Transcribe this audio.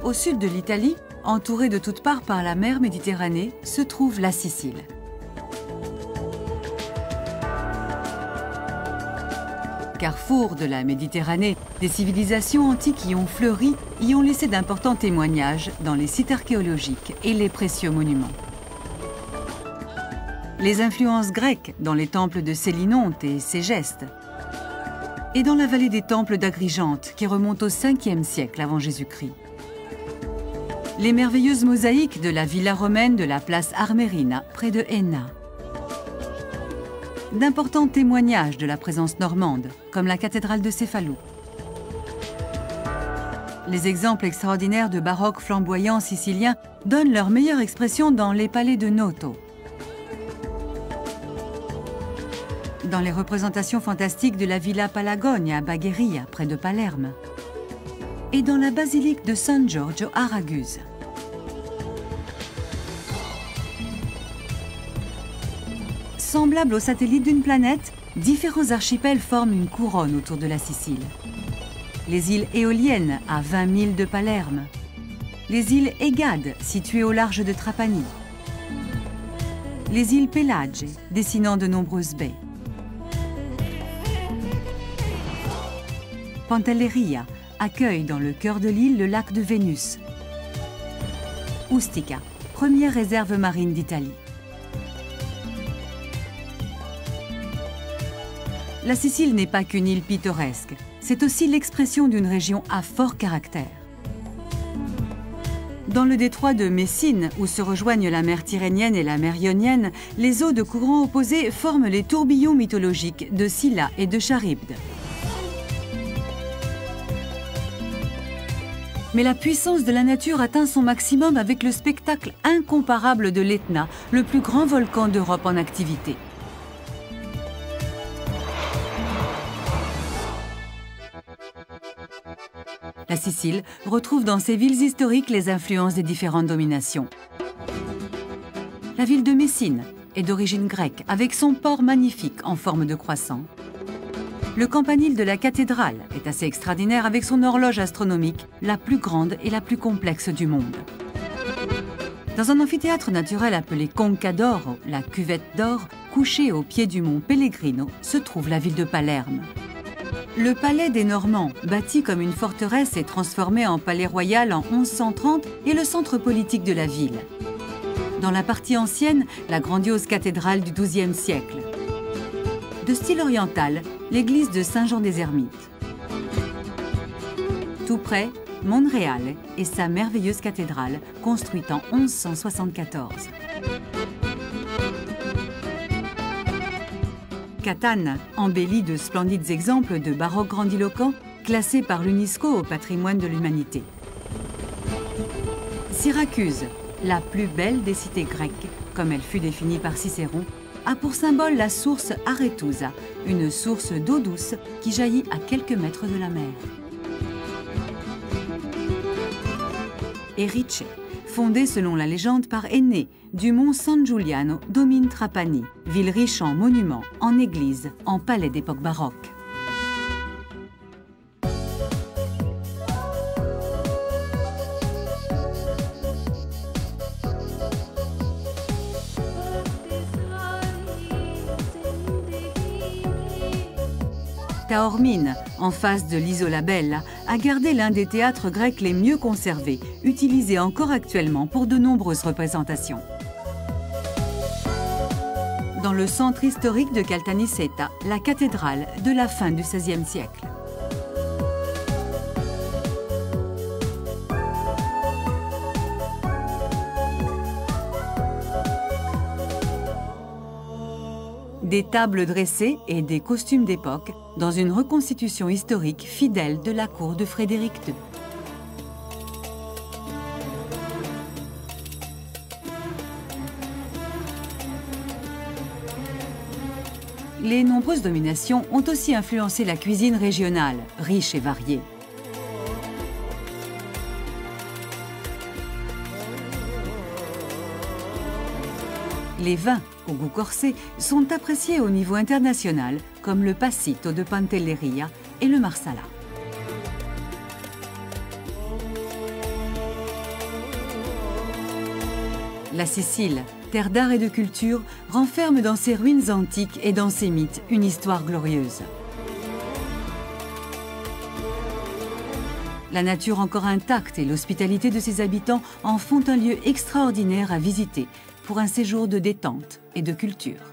Au sud de l'Italie, entourée de toutes parts par la mer Méditerranée, se trouve la Sicile. Carrefour de la Méditerranée, des civilisations antiques y ont fleuri, y ont laissé d'importants témoignages dans les sites archéologiques et les précieux monuments. Les influences grecques dans les temples de Sélinonte et Ségeste, et dans la vallée des temples d'Agrigente qui remonte au 5e siècle avant Jésus-Christ. Les merveilleuses mosaïques de la villa romaine de la place Armerina, près de Enna. D'importants témoignages de la présence normande, comme la cathédrale de Céphalou. Les exemples extraordinaires de baroque flamboyant sicilien donnent leur meilleure expression dans les palais de Noto. Dans les représentations fantastiques de la Villa Palagonia à Bagheria, près de Palerme. Et dans la basilique de San Giorgio à Raguse. Semblables aux satellites d'une planète, différents archipels forment une couronne autour de la Sicile. Les îles éoliennes à 20 milles de Palerme. Les îles Egade, situées au large de Trapani. Les îles Pelage, dessinant de nombreuses baies. Pantelleria accueille dans le cœur de l'île le lac de Vénus. Ustica, première réserve marine d'Italie. La Sicile n'est pas qu'une île pittoresque, c'est aussi l'expression d'une région à fort caractère. Dans le détroit de Messine, où se rejoignent la mer Tyrrhénienne et la mer Ionienne, les eaux de courants opposés forment les tourbillons mythologiques de Scylla et de Charybde. Mais la puissance de la nature atteint son maximum avec le spectacle incomparable de l'Etna, le plus grand volcan d'Europe en activité. La Sicile retrouve dans ses villes historiques les influences des différentes dominations. La ville de Messine est d'origine grecque, avec son port magnifique en forme de croissant. Le campanile de la cathédrale est assez extraordinaire avec son horloge astronomique, la plus grande et la plus complexe du monde. Dans un amphithéâtre naturel appelé Conca d'Oro, la cuvette d'or, couchée au pied du mont Pellegrino, se trouve la ville de Palerme. Le palais des Normands, bâti comme une forteresse et transformé en palais royal en 1130, est le centre politique de la ville. Dans la partie ancienne, la grandiose cathédrale du XIIe siècle. De style oriental, l'église de Saint-Jean-des-Ermites. Tout près, Monreale et sa merveilleuse cathédrale, construite en 1174. Catane, embellie de splendides exemples de baroque grandiloquent, classés par l'UNESCO au patrimoine de l'humanité. Syracuse, la plus belle des cités grecques, comme elle fut définie par Cicéron, a pour symbole la source Arethusa, une source d'eau douce qui jaillit à quelques mètres de la mer. Erice, fondée selon la légende par Énée, du mont San Giuliano, domine Trapani, ville riche en monuments, en églises, en palais d'époque baroque. Taormine, en face de l'Isola Bella, a gardé l'un des théâtres grecs les mieux conservés, utilisé encore actuellement pour de nombreuses représentations. Dans le centre historique de Caltanissetta, la cathédrale de la fin du XVIe siècle. Des tables dressées et des costumes d'époque dans une reconstitution historique fidèle de la cour de Frédéric II. Les nombreuses dominations ont aussi influencé la cuisine régionale, riche et variée. Les vins au goût corsé sont appréciés au niveau international, comme le Passito de Pantelleria et le Marsala. La Sicile, terre d'art et de culture, renferme dans ses ruines antiques et dans ses mythes une histoire glorieuse. La nature encore intacte et l'hospitalité de ses habitants en font un lieu extraordinaire à visiter pour un séjour de détente et de culture.